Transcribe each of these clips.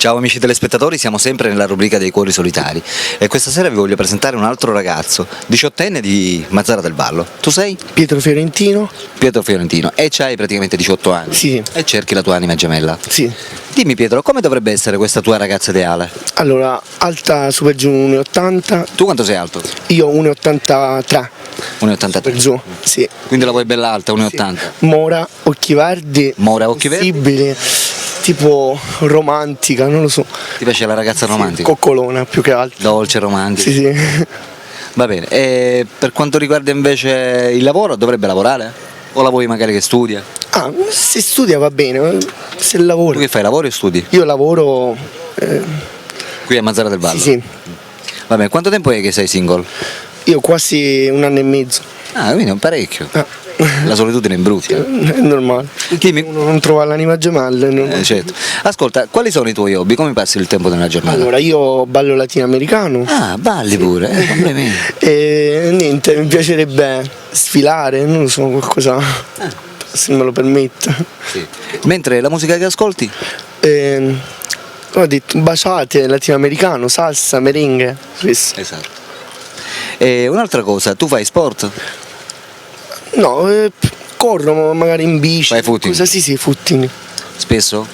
Ciao amici telespettatori, siamo sempre nella rubrica dei cuori solitari e questa sera vi voglio presentare un altro ragazzo, 18enne di Mazara del Vallo. Tu sei? Pietro Fiorentino. Pietro Fiorentino, e c'hai praticamente 18 anni. Sì. E cerchi la tua anima gemella. Sì. Dimmi Pietro, come dovrebbe essere questa tua ragazza ideale? Allora, alta super giù 1,80. Tu quanto sei alto? Io 1,83. 1,83. Per giù, sì. Quindi la vuoi bella alta, 1,80. Mora, occhi verdi. Mora, occhi verdi? Sensibile, tipo romantica, non lo so. Ti piace la ragazza romantica? Coccolona più che altro. Dolce, romantica. Sì, sì. Va bene, e per quanto riguarda invece il lavoro, dovrebbe lavorare? O la vuoi magari che studia? Ah, se studia va bene, se Tu lavora. che fai, lavori o studi? Io lavoro. Qui a Mazara del Vallo? Sì, sì. Va bene, quanto tempo è che sei single? Io quasi 1 anno e mezzo. Ah, quindi è un parecchio. Ah. La solitudine è brutta. È normale. Dimmi. Uno non trova l'anima gemella. è normale. Certo. Ascolta, quali sono i tuoi hobby? Come passi il tempo nella giornata? Allora, io ballo latinoamericano. Ah, balli pure, complimenti. E niente, mi piacerebbe sfilare, non lo so, qualcosa, se me lo permette. Sì. Mentre la musica che ascolti? Ho detto baciate, latinoamericano, salsa, merengue, spesso. Esatto. E un'altra cosa, tu fai sport? No, corro magari in bici. Fai footing? Cosa, sì, footing. Spesso?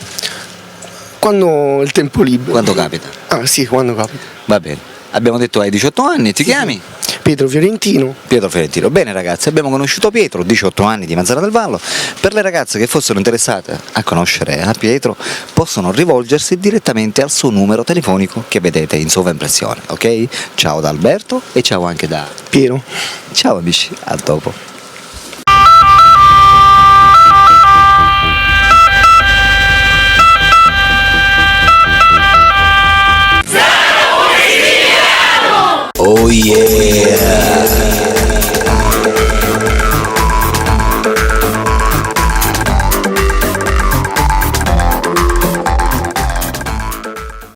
Quando ho il tempo libero. Quando capita? Ah sì, quando capita. Va bene. Abbiamo detto hai 18 anni, ti chiami? Pietro Fiorentino. Pietro Fiorentino. Bene ragazzi, abbiamo conosciuto Pietro, 18 anni di Mazara del Vallo. Per le ragazze che fossero interessate a conoscere a Pietro possono rivolgersi direttamente al suo numero telefonico che vedete in sovraimpressione, ok? Ciao da Alberto e ciao anche da Piero. Ciao amici, a dopo. Oh yeah!